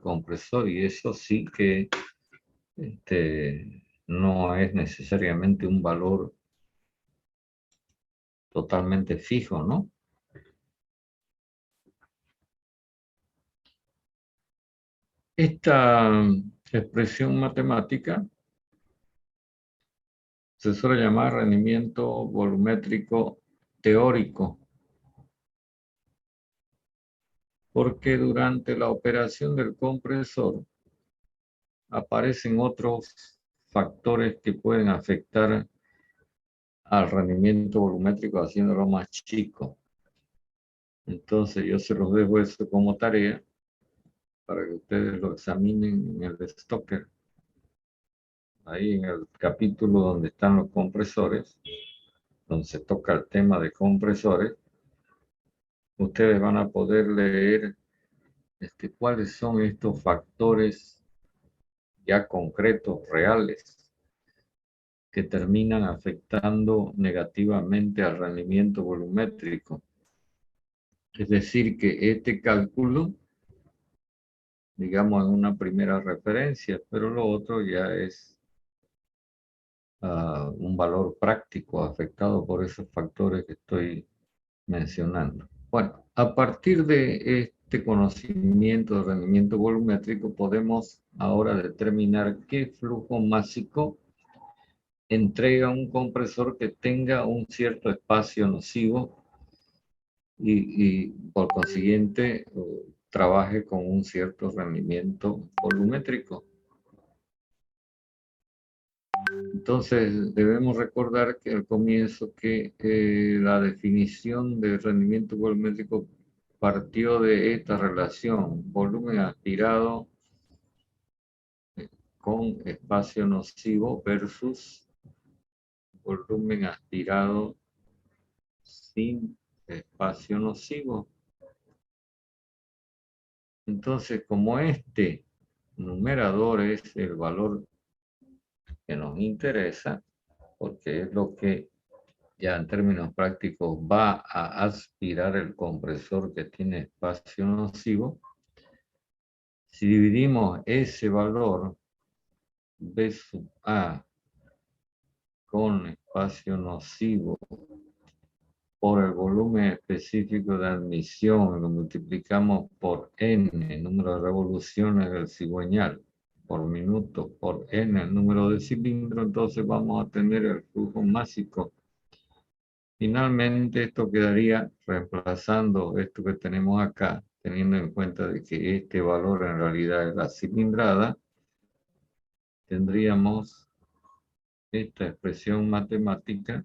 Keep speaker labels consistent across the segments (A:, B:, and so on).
A: compresor, y eso sí que no es necesariamente un valor totalmente fijo, ¿no? Esta expresión matemática se suele llamar rendimiento volumétrico teórico, porque durante la operación del compresor aparecen otros factores que pueden afectar al rendimiento volumétrico haciéndolo más chico. Entonces yo se los dejo eso como tarea para que ustedes lo examinen en el Stoker. Ahí en el capítulo donde están los compresores, donde se toca el tema de compresores, ustedes van a poder leer cuáles son estos factores ya concretos, reales, que terminan afectando negativamente al rendimiento volumétrico. Es decir, que este cálculo, digamos, es una primera referencia, pero lo otro ya es un valor práctico afectado por esos factores que estoy mencionando. Bueno, a partir de este conocimiento de rendimiento volumétrico, podemos ahora determinar qué flujo másico entrega un compresor que tenga un cierto espacio nocivo y por consiguiente trabaje con un cierto rendimiento volumétrico. Entonces debemos recordar que al comienzo que la definición de rendimiento volumétrico partió de esta relación, volumen aspirado con espacio nocivo versus volumen aspirado sin espacio nocivo. Entonces, como este numerador es el valor que nos interesa, porque es lo que ya en términos prácticos va a aspirar el compresor que tiene espacio nocivo, si dividimos ese valor B sub A con espacio nocivo por el volumen específico de admisión, lo multiplicamos por n, número de revoluciones del cigüeñal, por minuto, por n, el número de cilindros, entonces vamos a tener el flujo másico. Finalmente, esto quedaría reemplazando esto que tenemos acá, teniendo en cuenta de que este valor en realidad es la cilindrada, tendríamos esta expresión matemática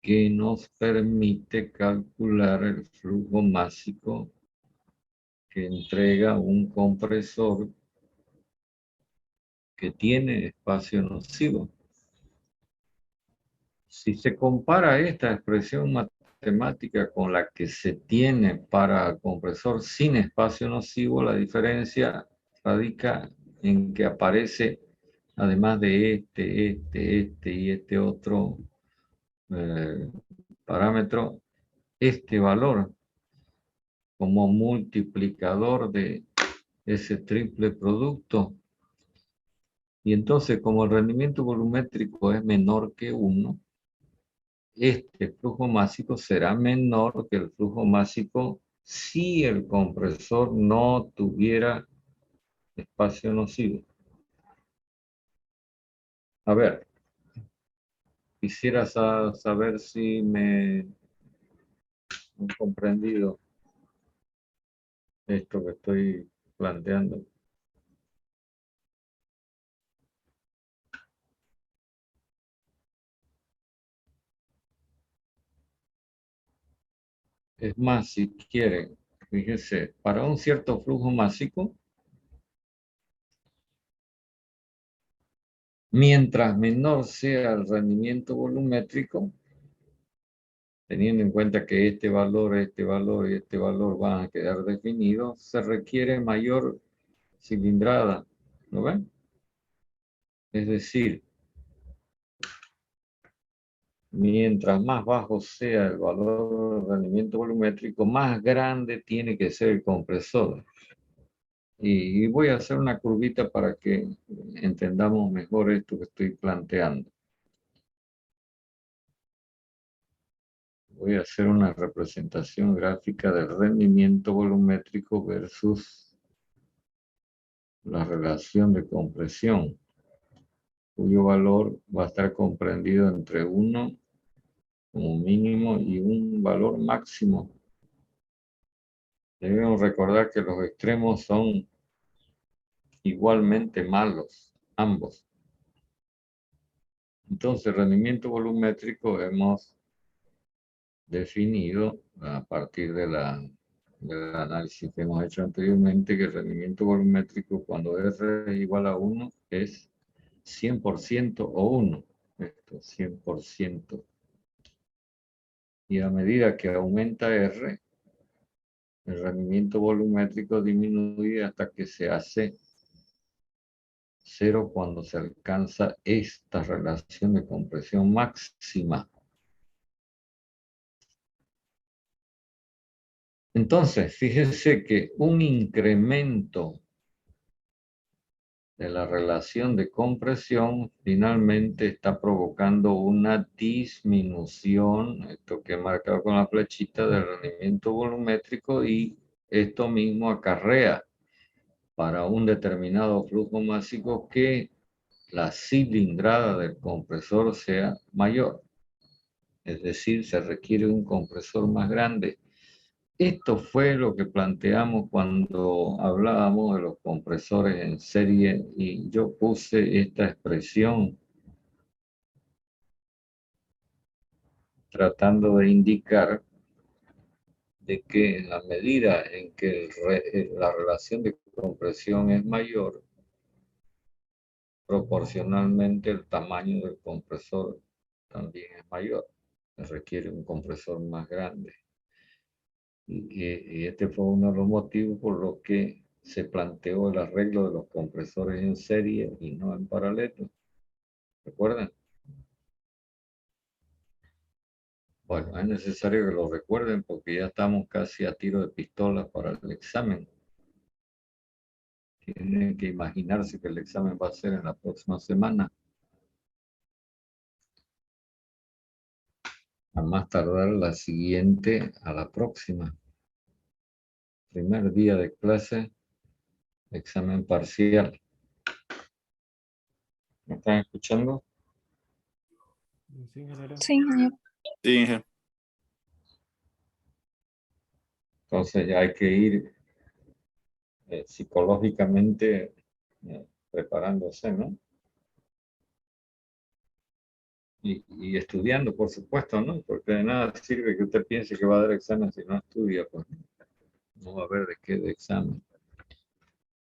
A: que nos permite calcular el flujo másico que entrega un compresor que tiene espacio nocivo. Si se compara esta expresión matemática con la que se tiene para el compresor sin espacio nocivo, la diferencia radica en que aparece, además de este y este otro parámetro, este valor como multiplicador de ese triple producto. Y entonces, como el rendimiento volumétrico es menor que 1, este flujo másico será menor que el flujo másico si el compresor no tuviera espacio nocivo. A ver, quisiera saber si me han comprendido esto que estoy planteando. Es más, si quieren, fíjense, para un cierto flujo másico, mientras menor sea el rendimiento volumétrico, teniendo en cuenta que este valor y este valor van a quedar definidos, se requiere mayor cilindrada, ¿no ven? Es decir, mientras más bajo sea el valor del rendimiento volumétrico, más grande tiene que ser el compresor. Y voy a hacer una curvita para que entendamos mejor esto que estoy planteando. Voy a hacer una representación gráfica del rendimiento volumétrico versus la relación de compresión, cuyo valor va a estar comprendido entre 1 como mínimo y un valor máximo. Debemos recordar que los extremos son igualmente malos, ambos. Entonces, el rendimiento volumétrico hemos definido a partir del análisis que hemos hecho anteriormente, que el rendimiento volumétrico cuando R es igual a 1 es 100% o 1. Esto, 100%. Y a medida que aumenta R, el rendimiento volumétrico disminuye hasta que se hace 0 cuando se alcanza esta relación de compresión máxima. Entonces, fíjese que un incremento de la relación de compresión finalmente está provocando una disminución, esto que he marcado con la flechita, del rendimiento volumétrico, y esto mismo acarrea para un determinado flujo másico que la cilindrada del compresor sea mayor. Es decir, se requiere un compresor más grande. Esto fue lo que planteamos cuando hablábamos de los compresores en serie y yo puse esta expresión tratando de indicar de que en la medida en que la relación de compresión es mayor, proporcionalmente el tamaño del compresor también es mayor. Se requiere un compresor más grande. Y este fue uno de los motivos por los que se planteó el arreglo de los compresores en serie y no en paralelo. ¿Recuerdan? Bueno, es necesario que lo recuerden porque ya estamos casi a tiro de pistola para el examen. Tienen que imaginarse que el examen va a ser en la próxima semana. A más tardar la siguiente a la próxima. Primer día de clase, examen parcial. ¿Me están escuchando?
B: Sí, ingeniero.
C: Sí, ingeniero.
D: Sí, ingeniero.
A: Entonces ya hay que ir psicológicamente preparándose, ¿no? Y estudiando, por supuesto, ¿no? Porque de nada sirve que usted piense que va a dar examen si no estudia, pues no va a ver de qué de examen.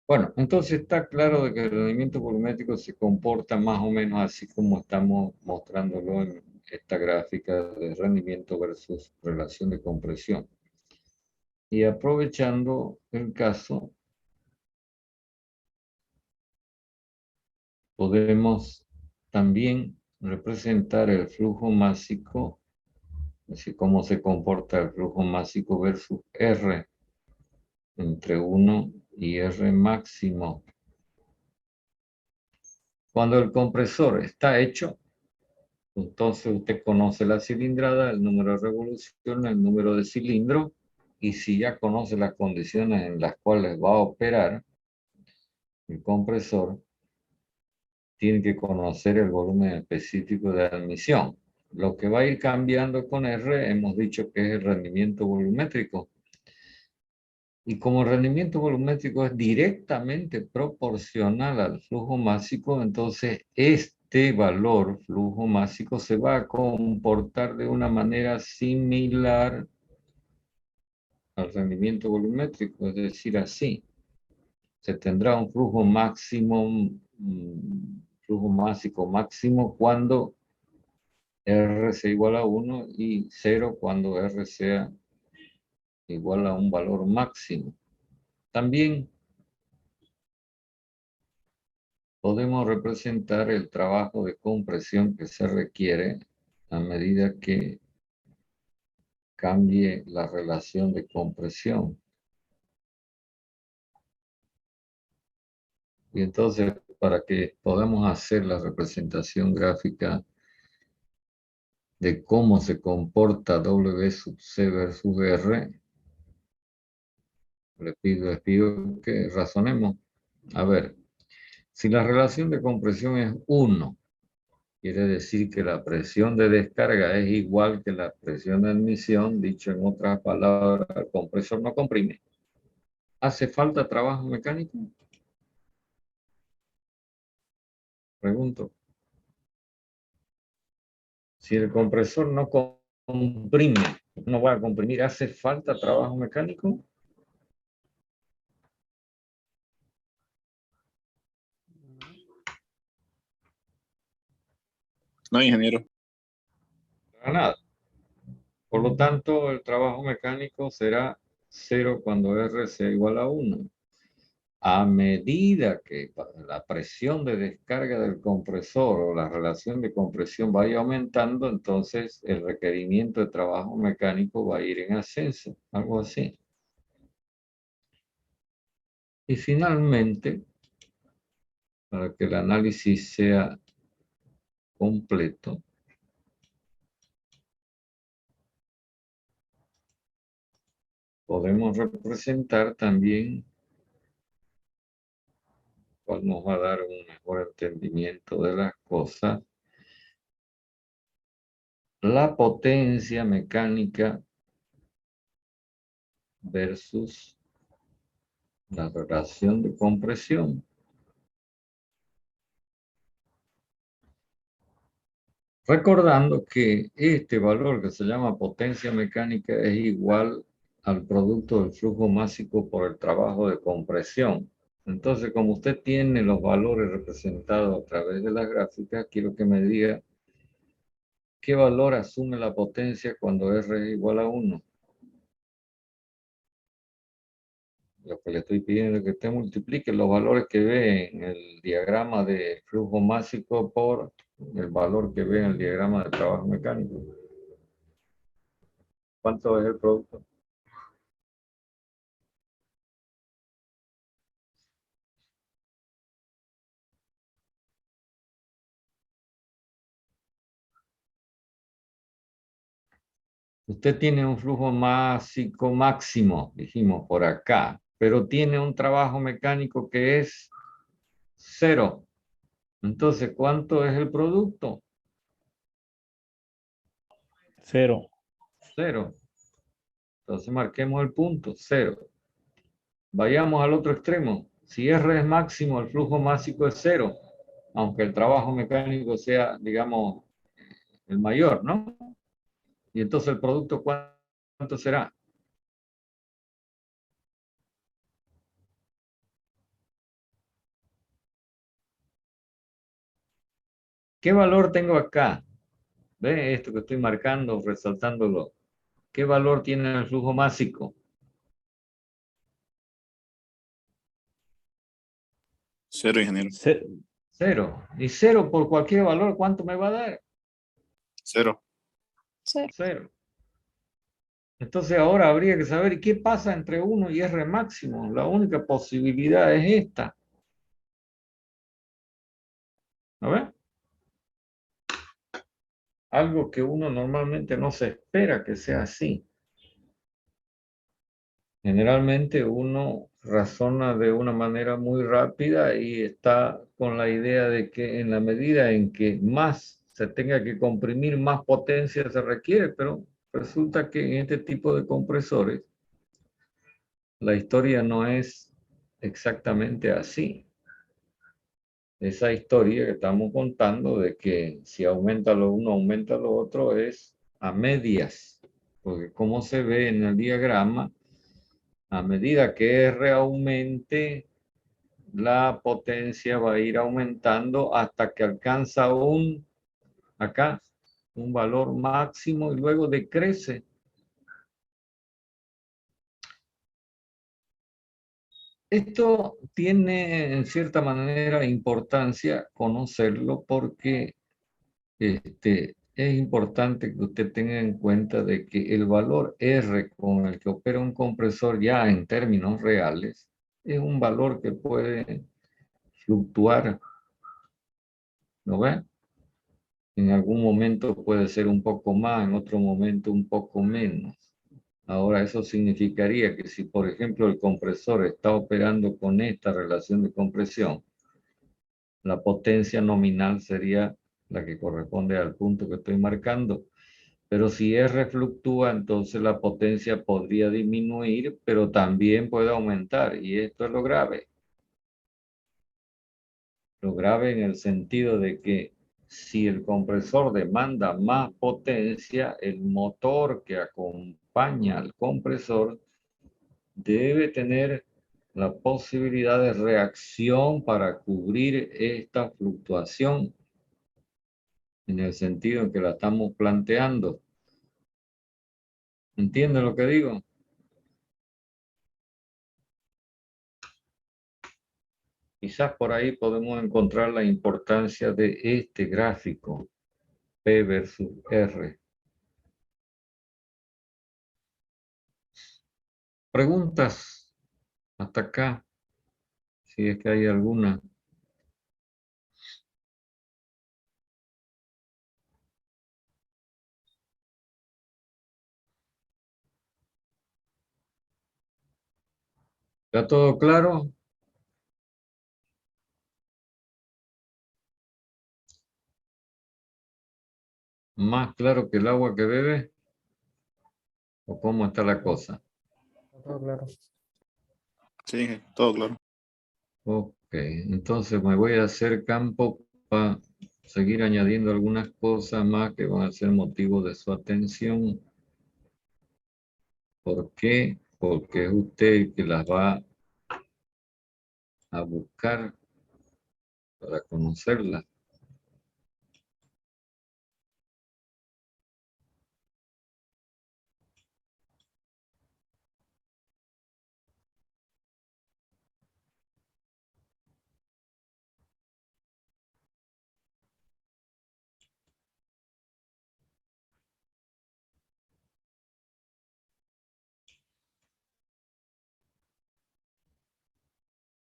A: Bueno, entonces está claro de que el rendimiento volumétrico se comporta más o menos así como estamos mostrándolo en esta gráfica de rendimiento versus relación de compresión. Y aprovechando el caso, podemos también representar el flujo másico, es decir, cómo se comporta el flujo másico versus R entre 1 y R máximo. Cuando el compresor está hecho, entonces usted conoce la cilindrada, el número de revoluciones, el número de cilindros, y si ya conoce las condiciones en las cuales va a operar el compresor, tiene que conocer el volumen específico de admisión. Lo que va a ir cambiando con R, hemos dicho que es el rendimiento volumétrico. Y como el rendimiento volumétrico es directamente proporcional al flujo másico, entonces este valor flujo másico se va a comportar de una manera similar al rendimiento volumétrico, es decir, así. Se tendrá un flujo máximo, flujo másico máximo cuando R sea igual a 1 y 0 cuando R sea igual a un valor máximo. También podemos representar el trabajo de compresión que se requiere a medida que cambie la relación de compresión. Y entonces, para que podamos hacer la representación gráfica de cómo se comporta W sub C versus R, les pido que razonemos. A ver, si la relación de compresión es 1, quiere decir que la presión de descarga es igual que la presión de admisión, dicho en otras palabras, el compresor no comprime. ¿Hace falta trabajo mecánico? Pregunto. Si el compresor no comprime, no va a comprimir, ¿hace falta trabajo mecánico?
C: No, ingeniero.
A: Para nada. Por lo tanto, el trabajo mecánico será 0 cuando R sea igual a 1. A medida que la presión de descarga del compresor o la relación de compresión vaya aumentando, entonces el requerimiento de trabajo mecánico va a ir en ascenso, algo así. Y finalmente, para que el análisis sea completo, podemos representar también, cual nos va a dar un mejor entendimiento de las cosas, la potencia mecánica versus la relación de compresión. Recordando que este valor que se llama potencia mecánica es igual al producto del flujo másico por el trabajo de compresión. Entonces, como usted tiene los valores representados a través de las gráficas, quiero que me diga qué valor asume la potencia cuando R es igual a 1. Lo que le estoy pidiendo es que usted multiplique los valores que ve en el diagrama de flujo másico por el valor que ve en el diagrama de trabajo mecánico. ¿Cuánto es el producto? Usted tiene un flujo másico máximo, dijimos por acá, pero tiene un trabajo mecánico que es 0. Entonces, ¿cuánto es el producto?
B: 0.
A: 0. Entonces, marquemos el punto, 0. Vayamos al otro extremo. Si R es máximo, el flujo másico es 0, aunque el trabajo mecánico sea, digamos, el mayor, ¿no? Y entonces el producto, ¿cuánto será? ¿Qué valor tengo acá? ¿Ve esto que estoy marcando, resaltándolo? ¿Qué valor tiene el flujo másico?
C: 0, ingeniero.
A: 0. Y 0 por cualquier valor, ¿cuánto me va a dar?
C: 0.
A: 0. Entonces ahora habría que saber qué pasa entre 1 y R máximo. La única posibilidad es esta. ¿A ver? Algo que uno normalmente no se espera que sea así. Generalmente uno razona de una manera muy rápida y está con la idea de que en la medida en que más se tenga que comprimir, más potencia se requiere, pero resulta que en este tipo de compresores la historia no es exactamente así. Esa historia que estamos contando de que si aumenta lo uno, aumenta lo otro, es a medias, porque como se ve en el diagrama, a medida que R aumente, la potencia va a ir aumentando hasta que alcanza acá, un valor máximo y luego decrece. Esto tiene en cierta manera importancia conocerlo porque es importante que usted tenga en cuenta de que el valor R con el que opera un compresor ya en términos reales es un valor que puede fluctuar, ¿no ve? En algún momento puede ser un poco más, en otro momento un poco menos. Ahora, eso significaría que si, por ejemplo, el compresor está operando con esta relación de compresión, la potencia nominal sería la que corresponde al punto que estoy marcando. Pero si R fluctúa, entonces la potencia podría disminuir, pero también puede aumentar. Y esto es lo grave. Lo grave en el sentido de que si el compresor demanda más potencia, el motor que acompaña al compresor debe tener la posibilidad de reacción para cubrir esta fluctuación en el sentido en que la estamos planteando. ¿Entienden lo que digo? Quizás por ahí podemos encontrar la importancia de este gráfico, P versus R. Preguntas hasta acá, si es que hay alguna. ¿Está todo claro? ¿Más claro que el agua que bebe? ¿O cómo está la cosa?
B: Está todo claro.
C: Sí, todo claro.
A: Ok, entonces me voy a hacer campo para seguir añadiendo algunas cosas más que van a ser motivo de su atención. ¿Por qué? Porque es usted el que las va a buscar para conocerlas.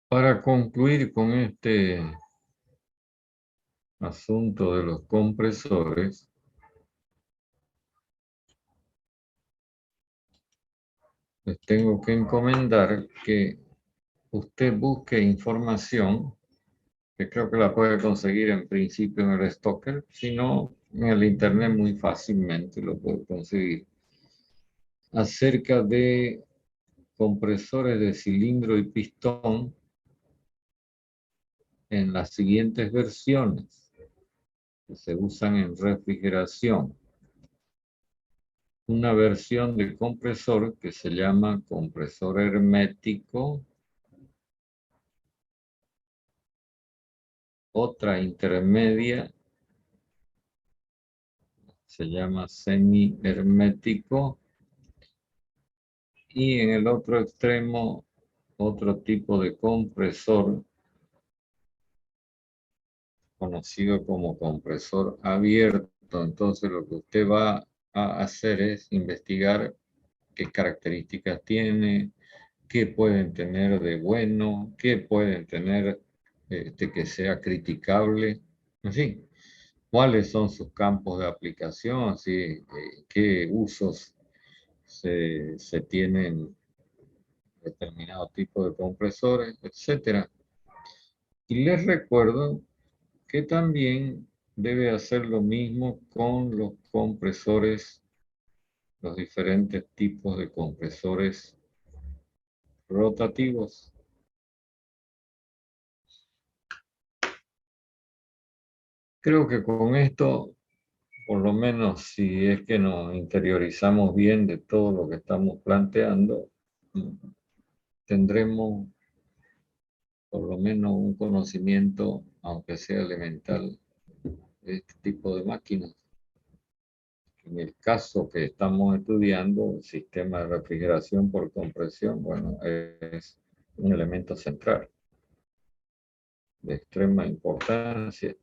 A: Para concluir con este asunto de los compresores, les tengo que encomendar que usted busque información, que creo que la puede conseguir en principio en el Stocker, si no, en el Internet muy fácilmente lo puede conseguir, acerca de compresores de cilindro y pistón en las siguientes versiones que se usan en refrigeración. Una versión de compresor que se llama compresor hermético, otra intermedia se llama semi-hermético y en el otro extremo otro tipo de compresor conocido como compresor abierto. Entonces lo que usted va a hacer es investigar qué características tiene, qué pueden tener de bueno, qué pueden tener que sea criticable, en fin, cuáles son sus campos de aplicación, ¿sí? Qué usos se tienen determinado tipo de compresores, etcétera. Y les recuerdo que también debe hacer lo mismo con los compresores, los diferentes tipos de compresores rotativos. Creo que con esto, por lo menos si es que nos interiorizamos bien de todo lo que estamos planteando, tendremos por lo menos un conocimiento, aunque sea elemental, de este tipo de máquinas. En el caso que estamos estudiando, el sistema de refrigeración por compresión, bueno, es un elemento central de extrema importancia.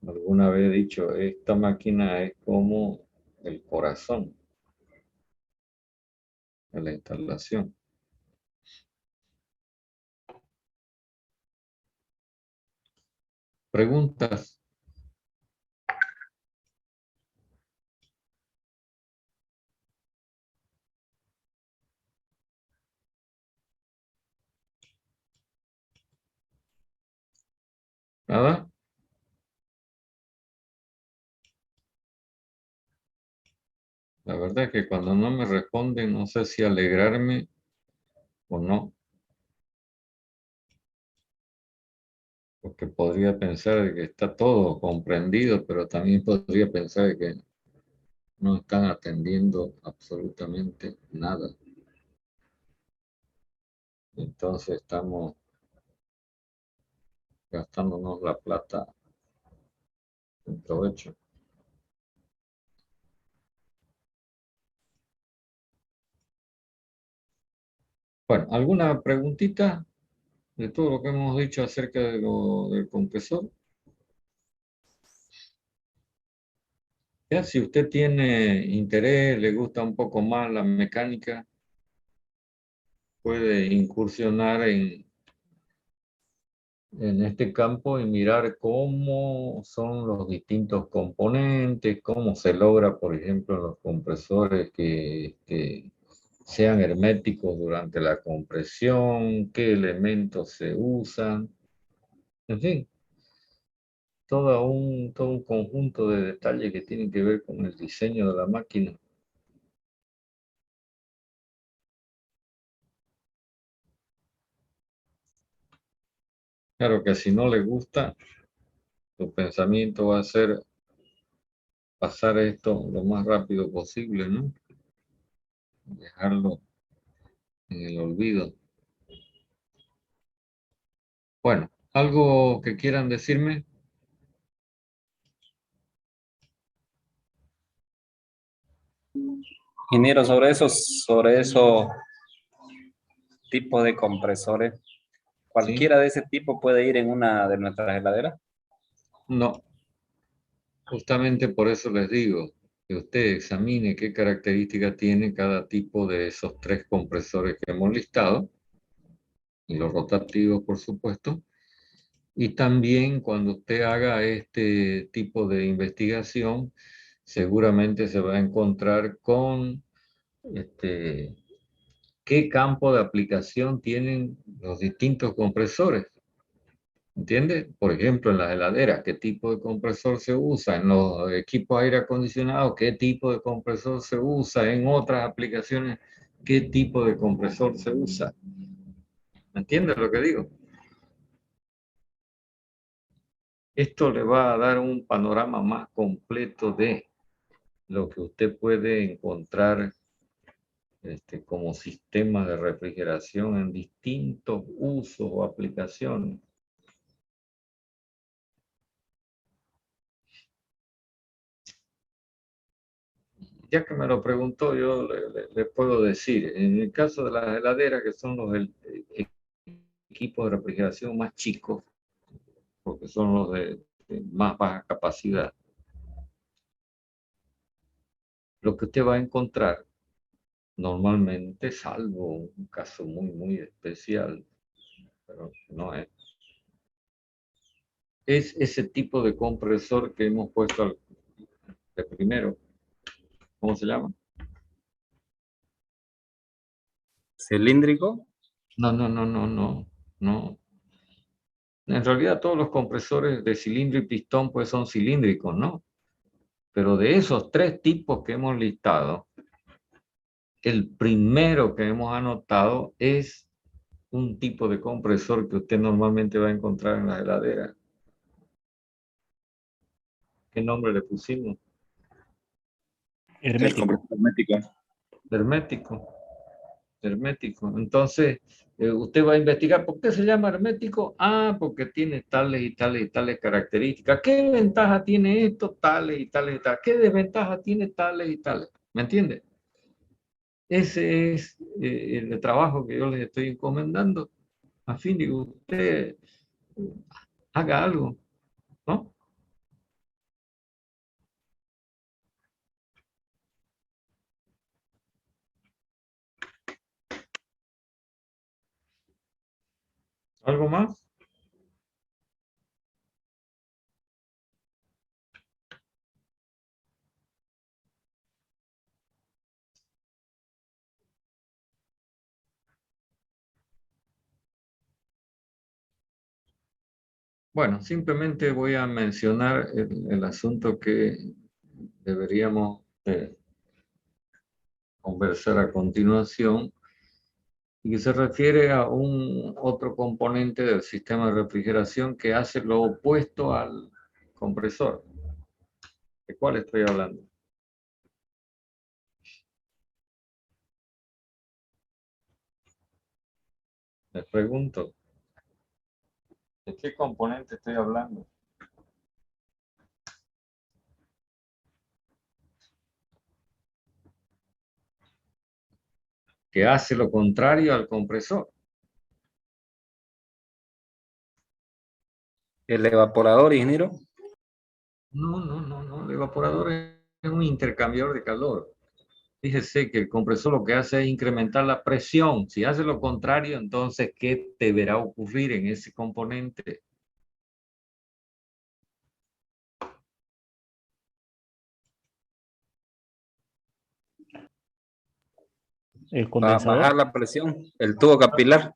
A: alguna vez he dicho, esta máquina es como el corazón de la instalación. ¿Preguntas? ¿Nada? La verdad es que cuando no me responden, no sé si alegrarme o no, porque podría pensar de que está todo comprendido, pero también podría pensar de que no están atendiendo absolutamente nada. Entonces estamos gastándonos la plata en provecho. Bueno, ¿alguna preguntita de todo lo que hemos dicho acerca de del compresor? Ya, si usted tiene interés, le gusta un poco más la mecánica, puede incursionar en este campo y mirar cómo son los distintos componentes, cómo se logra, por ejemplo, los compresores que sean herméticos durante la compresión, qué elementos se usan, en fin, todo un conjunto de detalles que tienen que ver con el diseño de la máquina. Claro que si no le gusta, tu pensamiento va a ser pasar esto lo más rápido posible, ¿no? Dejarlo en el olvido. Bueno, ¿algo que quieran decirme?
D: Ingeniero, sobre esos tipos de compresores,
A: ¿Sí?
D: ¿cualquiera de ese tipo puede ir en una de nuestras heladeras?
A: No, justamente por eso les digo que usted examine qué características tiene cada tipo de esos tres compresores que hemos listado, y los rotativos, por supuesto. Y también cuando usted haga este tipo de investigación, seguramente se va a encontrar con qué campo de aplicación tienen los distintos compresores. ¿Entiende? Por ejemplo, en las heladeras, ¿qué tipo de compresor se usa? En los equipos de aire acondicionado, ¿qué tipo de compresor se usa? En otras aplicaciones, ¿qué tipo de compresor se usa? ¿Me entiende lo que digo? Esto le va a dar un panorama más completo de lo que usted puede encontrar como sistema de refrigeración en distintos usos o aplicaciones. Ya que me lo preguntó, yo le puedo decir, en el caso de las heladeras, que son los equipos de refrigeración más chicos, porque son los de más baja capacidad, lo que usted va a encontrar normalmente, salvo un caso muy especial, pero no es ese tipo de compresor que hemos puesto de primero. ¿Cómo se llama?
D: ¿Cilíndrico?
A: No. En realidad todos los compresores de cilindro y pistón pues son cilíndricos, ¿no? Pero de esos tres tipos que hemos listado, el primero que hemos anotado es un tipo de compresor que usted normalmente va a encontrar en la heladera. ¿Qué nombre le pusimos?
C: El
B: Hermético.
C: compresor hermético.
A: Hermético. Hermético. Entonces, usted va a investigar por qué se llama hermético. Ah, porque tiene tales y tales y tales características. ¿Qué ventaja tiene esto? Tales y tales y tales. ¿Qué desventaja tiene tales y tales? ¿Me entiende? Ese es el trabajo que yo les estoy encomendando a fin de que usted haga algo, ¿no? ¿Algo más? Bueno, simplemente voy a mencionar el asunto que deberíamos conversar a continuación y que se refiere a un otro componente del sistema de refrigeración que hace lo opuesto al compresor. ¿De cuál estoy hablando? Les pregunto, ¿de qué componente estoy hablando? Que hace lo contrario al compresor.
D: El evaporador, ingeniero.
A: No. El evaporador es un intercambiador de calor. Fíjese que el compresor lo que hace es incrementar la presión. Si hace lo contrario, entonces, ¿qué deberá ocurrir en ese componente?
C: El
D: Para
C: condensador.
D: bajar la presión. El tubo capilar.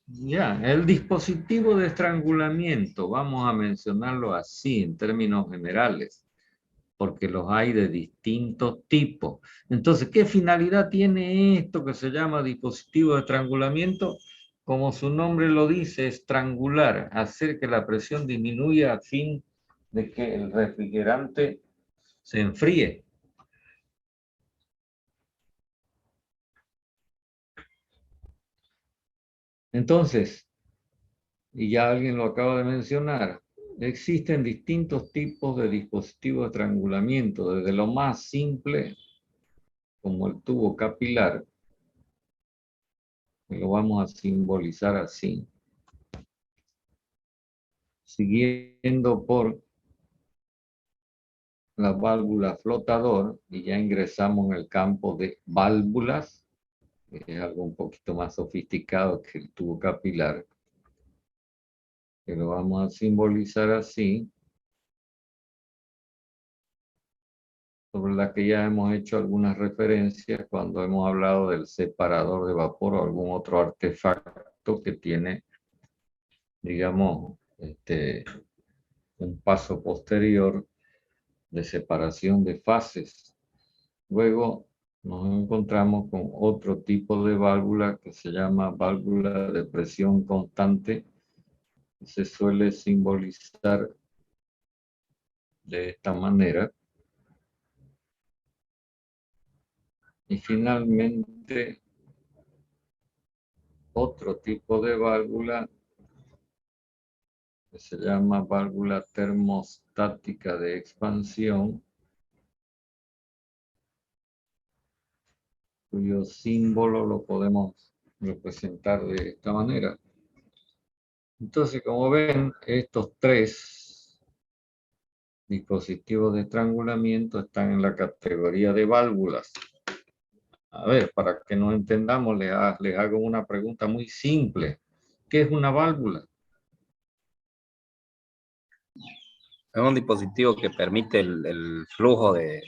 A: Ya, el dispositivo de estrangulamiento, vamos a mencionarlo así en términos generales, porque los hay de distintos tipos. Entonces, ¿qué finalidad tiene esto que se llama dispositivo de estrangulamiento? Como su nombre lo dice, estrangular, hacer que la presión disminuya a fin de que el refrigerante se enfríe. Entonces, y ya alguien lo acaba de mencionar, existen distintos tipos de dispositivos de estrangulamiento, desde lo más simple, como el tubo capilar, que lo vamos a simbolizar así, siguiendo por la válvula flotador, y ya ingresamos en el campo de válvulas, que es algo un poquito más sofisticado que el tubo capilar, que lo vamos a simbolizar así, sobre la que ya hemos hecho algunas referencias cuando hemos hablado del separador de vapor o algún otro artefacto que tiene, digamos, un paso posterior de separación de fases. Luego nos encontramos con otro tipo de válvula que se llama válvula de presión constante, que se suele simbolizar de esta manera. Y finalmente, otro tipo de válvula que se llama válvula termostática de expansión, cuyo símbolo lo podemos representar de esta manera. Entonces, como ven, estos tres dispositivos de estrangulamiento están en la categoría de válvulas. A ver, para que nos entendamos, les hago una pregunta muy simple. ¿Qué es una válvula?
D: Es un dispositivo que permite el flujo de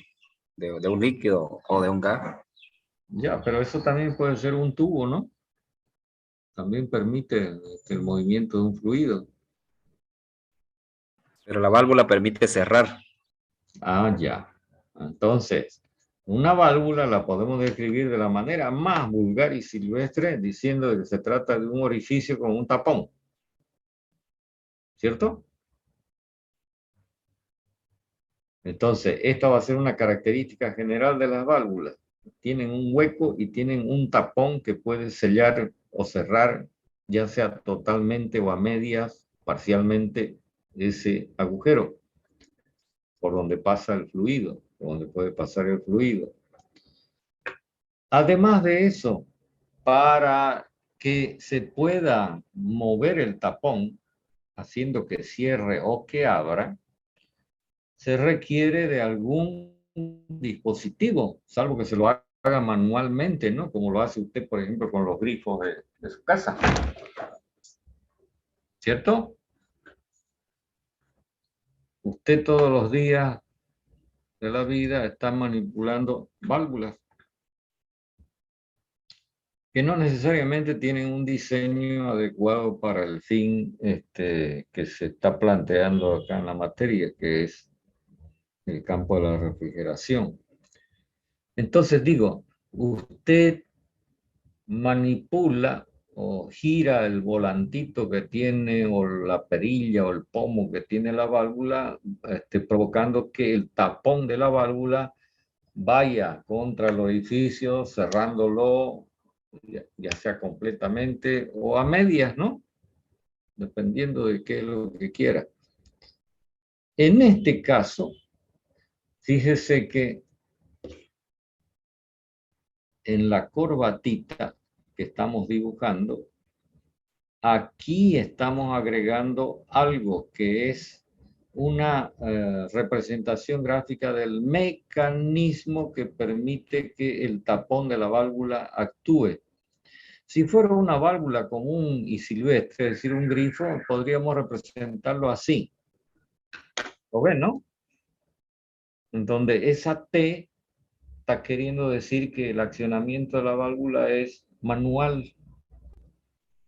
D: un líquido o de un gas.
A: Ya, pero eso también puede ser un tubo, ¿no? También permite el movimiento de un fluido.
D: Pero la válvula permite cerrar.
A: Ah, ya. Entonces, una válvula la podemos describir de la manera más vulgar y silvestre, diciendo que se trata de un orificio con un tapón. ¿Cierto? Entonces, esta va a ser una característica general de las válvulas. Tienen un hueco y tienen un tapón que puede sellar o cerrar, ya sea totalmente o a medias, parcialmente, ese agujero por donde pasa el fluido, por donde puede pasar el fluido. Además de eso, para que se pueda mover el tapón, haciendo que cierre o que abra, se requiere de algún dispositivo, salvo que se lo haga manualmente, ¿no? Como lo hace usted, por ejemplo, con los grifos de su casa. ¿cierto? Usted todos los días de la vida está manipulando válvulas que no necesariamente tienen un diseño adecuado para el fin que se está planteando acá en la materia, que es el campo de la refrigeración. Entonces digo, usted manipula o gira el volantito que tiene o la perilla o el pomo que tiene la válvula, provocando que el tapón de la válvula vaya contra el orificio, cerrándolo, ya sea completamente o a medias, ¿no? Dependiendo de qué es lo que quiera. En este caso, fíjese que en la corbatita que estamos dibujando, aquí estamos agregando algo que es una representación gráfica del mecanismo que permite que el tapón de la válvula actúe. Si fuera una válvula común y silvestre, es decir, un grifo, podríamos representarlo así. ¿Lo ven, no? En donde esa T está queriendo decir que el accionamiento de la válvula es manual.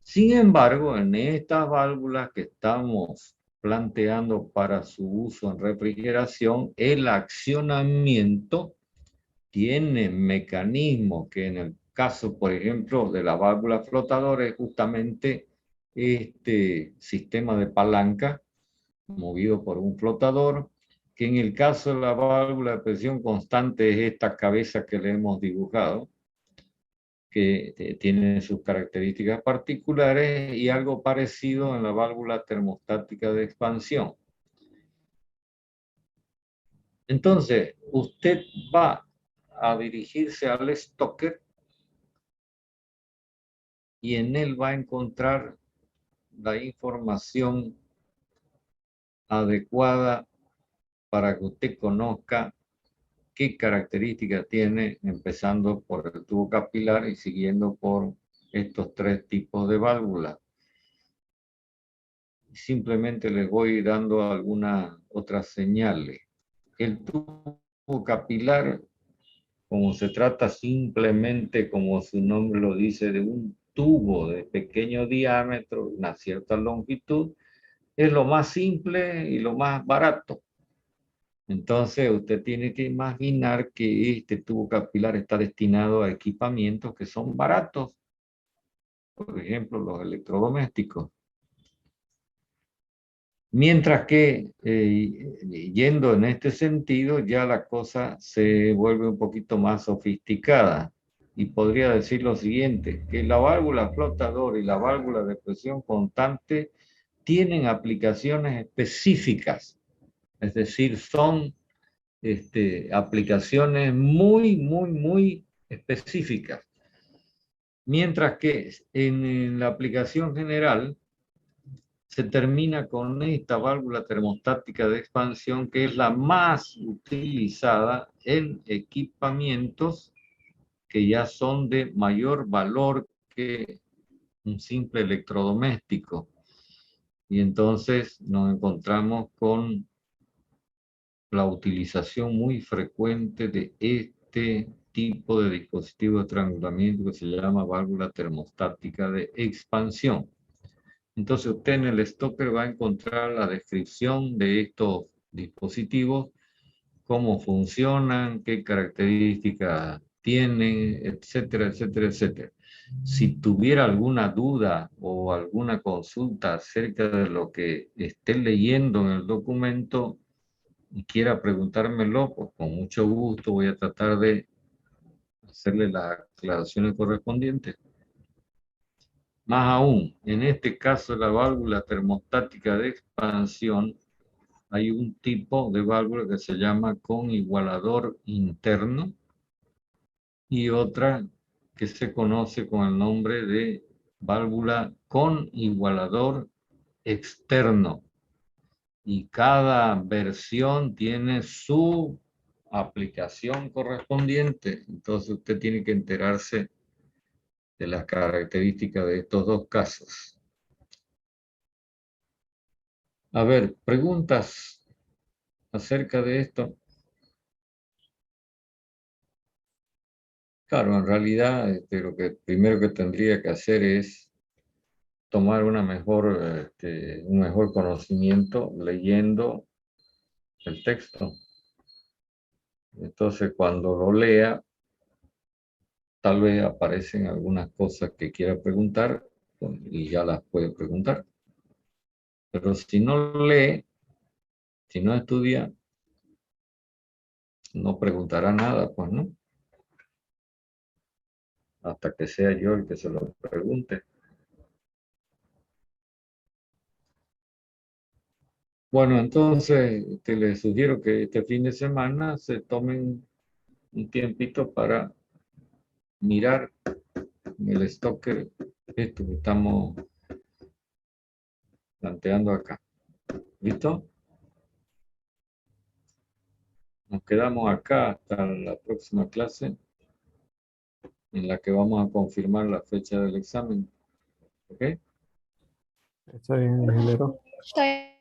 A: Sin embargo, en estas válvulas que estamos planteando para su uso en refrigeración, el accionamiento tiene mecanismos que en el caso, por ejemplo, de la válvula flotadora es justamente este sistema de palanca movido por un flotador, que en el caso de la válvula de presión constante es esta cabeza que le hemos dibujado, que tiene sus características particulares, y algo parecido en la válvula termostática de expansión. Entonces, usted va a dirigirse al Stoker y en él va a encontrar la información adecuada para que usted conozca qué características tiene, empezando por el tubo capilar y siguiendo por estos tres tipos de válvulas. Simplemente les voy dando algunas otras señales. El tubo capilar, como se trata simplemente, como su nombre lo dice, de un tubo de pequeño diámetro, una cierta longitud, es lo más simple y lo más barato. Entonces, usted tiene que imaginar que este tubo capilar está destinado a equipamientos que son baratos. Por ejemplo, los electrodomésticos. Mientras que, yendo en este sentido, ya la cosa se vuelve un poquito más sofisticada. Y podría decir lo siguiente, que la válvula flotadora y la válvula de presión constante tienen aplicaciones específicas. Es decir, son aplicaciones muy específicas. Mientras que en la aplicación general se termina con esta válvula termostática de expansión, que es la más utilizada en equipamientos que ya son de mayor valor que un simple electrodoméstico. Y entonces nos encontramos con la utilización muy frecuente de este tipo de dispositivo de estrangulamiento que se llama válvula termostática de expansión. Entonces usted en el Stoker va a encontrar la descripción de estos dispositivos, cómo funcionan, qué características tienen, etcétera, etcétera, etcétera. Si tuviera alguna duda o alguna consulta acerca de lo que esté leyendo en el documento y quiera preguntármelo, pues con mucho gusto voy a tratar de hacerle las aclaraciones correspondientes. Más aún, en este caso la válvula termostática de expansión, hay un tipo de válvula que se llama con igualador interno y otra que se conoce con el nombre de válvula con igualador externo. Y cada versión tiene su aplicación correspondiente. Entonces usted tiene que enterarse de las características de estos dos casos. A ver, preguntas acerca de esto. Claro, en realidad lo que primero que tendría que hacer es tomar un mejor conocimiento leyendo el texto. Entonces, cuando lo lea, tal vez aparecen algunas cosas que quiera preguntar y ya las puede preguntar. Pero si no lee, si no estudia, no preguntará nada, pues, ¿no? Hasta que sea yo el que se lo pregunte. Bueno, entonces les sugiero que este fin de semana se tomen un tiempito para mirar en el Stocker esto que estamos planteando acá. ¿Listo? Nos quedamos acá hasta la próxima clase en la que vamos a confirmar la fecha del examen. ¿Ok?
B: Está bien, ingeniero.
E: Está